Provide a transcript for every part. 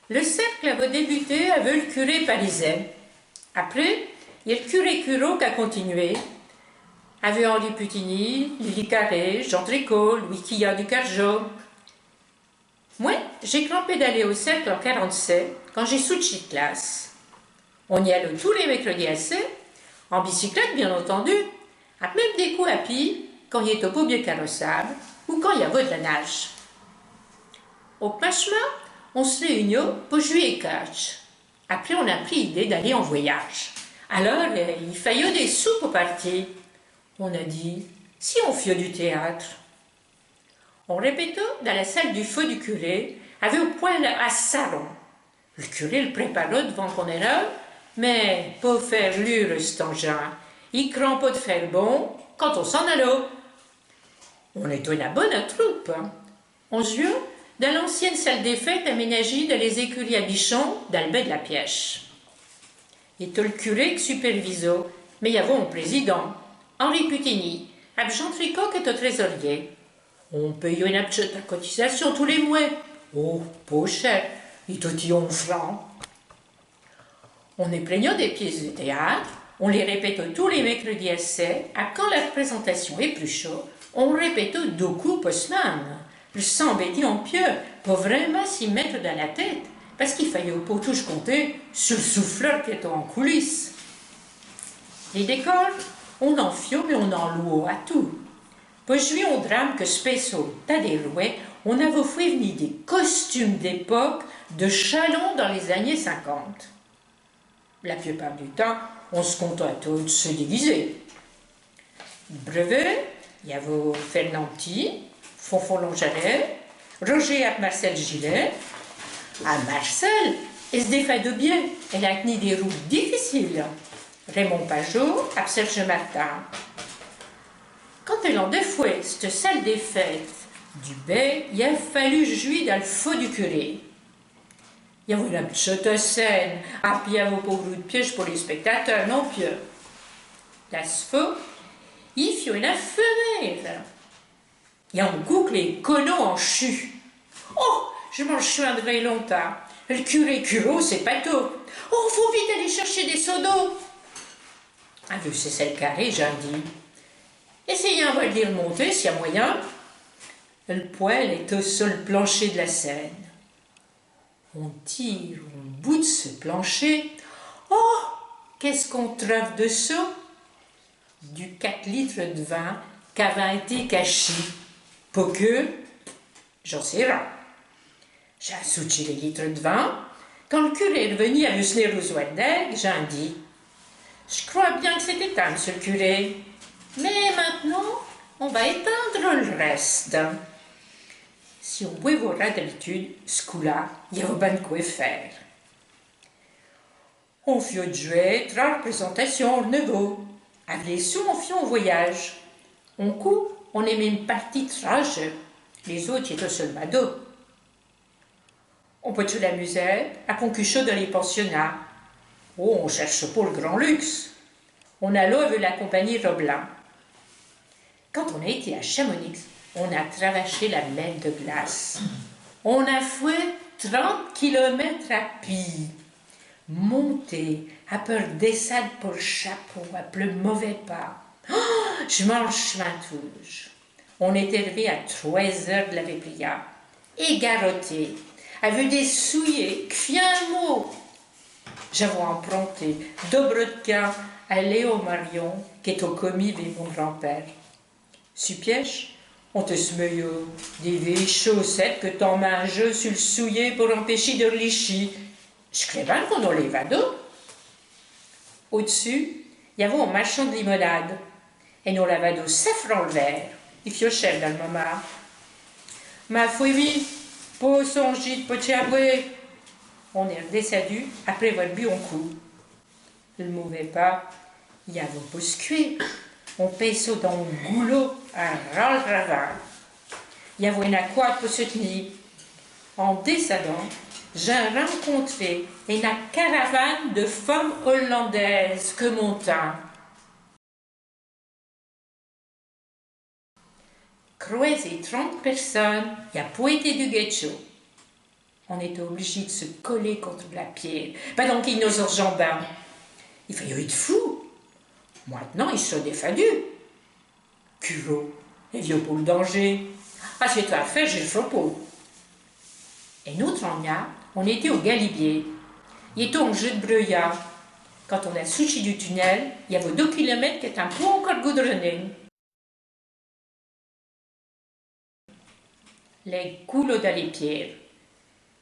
Le cercle avait débuté avec le curé parisien. Après, il y a le curé Curot qui a continué, avec Henri Putigny, Lily Carré, Jean Tricot, Louis Quillat du Carjot. Moi, j'ai crampé d'aller au cercle en 47, quand j'ai switché de classe. On y allait tous les mercredis à 7, en bicyclette bien entendu, à même des coups à pied, quand il y a au beau bien carrossable, ou quand il y avait de la nage. Au chemin, on se réunit pour jouer et catch. Après, on a pris l'idée d'aller en voyage. Alors, il fallait des sous pour partir. On a dit, si on fait du théâtre. On répétait dans la salle du feu du curé, avec au point à salon. Le curé le préparait devant qu'on est là, mais pour faire lure cet engin, il craint pas de faire bon quand on s'en allait. On était une bonne troupe. On jouait dans l'ancienne salle des fêtes aménagée dans les écuries à bichon dans le baie de la Pièche. Il était le curé qui supervisait, mais il y avait un président, Henri Putigny, avec Jean Tricot qui était trésorier. On payait une petite cotisation tous les mois. Oh, pas cher, il était 11 francs. On est plaignant des pièces de théâtre, on les répète tous les mercredis à 7, à quand la représentation est plus chaude, on répète 2 coups par semaine. Le sang bêtit en pieux, pour vraiment s'y mettre dans la tête, parce qu'il fallait pour touche compter sur le souffleur qui était en coulisses. Les décors, on en fio mais on en loue à tout. Pour jouer au drame que Spesso t'as des rouets, on avait fait venir des costumes d'époque de chalons dans les années 50. La plupart du temps, on se contentait de se déguiser. Brevet, il y avait Fernand Petit, Fonfon Longaret, Roger et Marcel Gillet. À Marcel, elle se défait de bien, elle a tenu des routes difficiles. Raymond Pajot, à Serge Martin. Quand elle en défouait cette salle des fêtes du baie, il a fallu jouer dans le feu du curé. Il y avait la petite scène, puis il y avait pas de piège pour les spectateurs non plus. La feu, il y a une fenêtre. Il y a un couple les conos en chu. Oh, je m'en souviendrai longtemps. Le curé Curot, c'est pas tout. Oh, faut vite aller chercher des seaux d'eau. Avec c'est celle carrée, j'ai dit. Essayez on va le dire monter s'il y a moyen. Le poêle est sur le plancher de la scène. On tire un bout de ce plancher. Oh, qu'est-ce qu'on trouve de ça? Du 4 litres de vin qui avait été caché. Pour que, j'en sais rien. J'ai assouti les litres de vin. Quand le curé est revenu à Musler aux Ouadeg, j'ai dit, je crois bien que c'était ça, monsieur le curé. Mais maintenant, on va éteindre le reste. Si on pouvait voir d'habitude, ce coup-là, il y a pas de quoi faire. On fait jouer 3 représentations au nouveau. Avec les sous, on fait un voyage. On coupe, on est même parti de trage. Les autres étaient seulement dos. On peut se l'amuser à Concuchot dans les pensionnats. Oh, on cherche pas le grand luxe. On a là avec la compagnie Roblin. Quand on a été à Chamonix, on a traversé la mer de glace. On a fait 30 kilomètres à pied. Monté, à peur descendre pour le chapeau, à le mauvais pas. Oh, je mange chevantouge. On est arrivé à 3 heures de la Vépria, égarotté, avec des souillés, qui fit un mot. J'avais emprunté Dobrodka à Léo Marion, qui est au commis avec mon grand-père. Supièche, on te semeuille des vieilles chaussettes que t'en manges sur le souillé pour empêcher de relicher. Je crée bien qu'on a les vados. Au-dessus, il y avait un marchand de limonade. Et nos lavados safran le verre. Il fiochait dans le moment. Ma fouille, pour son gîte, pour t'y on est redescendu après avoir bu un coup. Le mauvais pas, il y avait un bouscuit. On pèse dans un goulot à ras-le-ravin. Il y avait une aquate pour se tenir. En descendant, j'ai rencontré une caravane de femmes hollandaises que montant. Croisé 30 personnes, il y a pas été du ghetto. On était obligé de se coller contre la pierre, pendant qu'ils nous enjambaient. Il fallait être fou. Maintenant, ils sont défendus. Curot, et vieux pour le danger. Ah, c'est toi fait, j'ai le chapeau. Et nous, on était au Galibier. Il était en jeu de brouillard. Quand on a sorti du tunnel, il y avait 2 kilomètres qui étaient un peu encore goudronnés. Les coulots dans les pierres.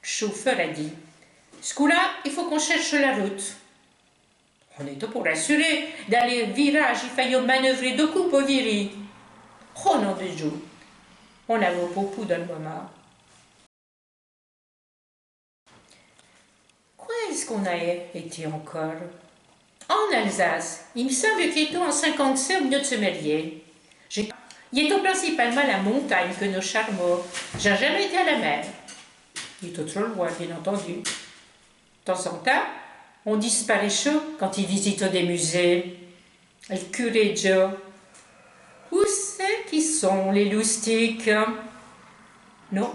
Le chauffeur a dit, ce coup-là, il faut qu'on cherche la route. On était pour assurer, dans les virages, il fallait manœuvrer 2 coups pour virer. Oh non de Dieu, on avait beaucoup dans le moment. Quoi est-ce qu'on a été encore? En Alsace, il me semble qu'il était en 57 au milieu de ce merlier. Il était principalement à la montagne que nos charmeaux. J'ai jamais été à la mer. Il était trop loin, bien entendu. De temps en temps, on disparaît chaud quand il visite des musées. Le curé Joe. Où c'est qui sont les loustiques? Non,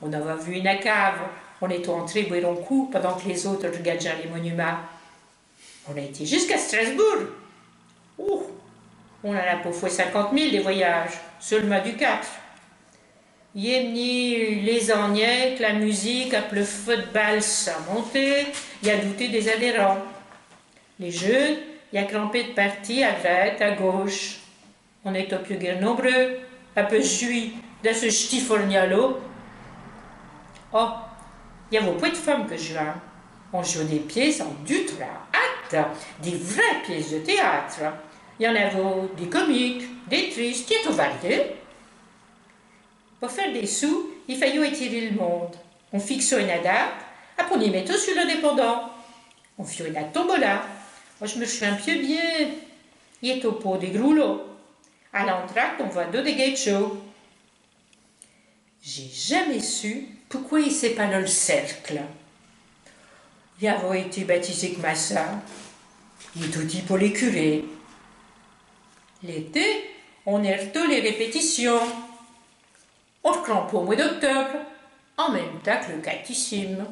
on avait vu une cave. On était entré boire un coup pendant que les autres regardaient les monuments. On a été jusqu'à Strasbourg. Oh, on en a pour fois 50 000 des voyages, seulement du 4. Il est venu les ornières, la musique, après le football, ça montait, il a douté des adhérents. Les jeunes, il a crampé de parti à droite, à gauche. On est au plus grand nombreux, un peu jui de ce stifornialo. Oh, il y avait pas de femmes que je vois. On jouait des pièces en du théâtre, des vraies pièces de théâtre. Il y en avait des comiques, des tristes, qui étaient variés. Pour faire des sous, il fallait étirer le monde. On fixait une date, après on y mettait sur le dépendant. On fit la tombola. Moi, je me suis un peu bien. Il est au pot des groulots. À l'entracte, on voit 2 des gates shows. J'ai jamais su pourquoi il s'est pas là le cercle. Il avait été baptisé comme ça. Il est tout dit pour les curés. L'été, on est retourné les répétitions. On se crampe au mois d'octobre, en même temps que le catéchisme.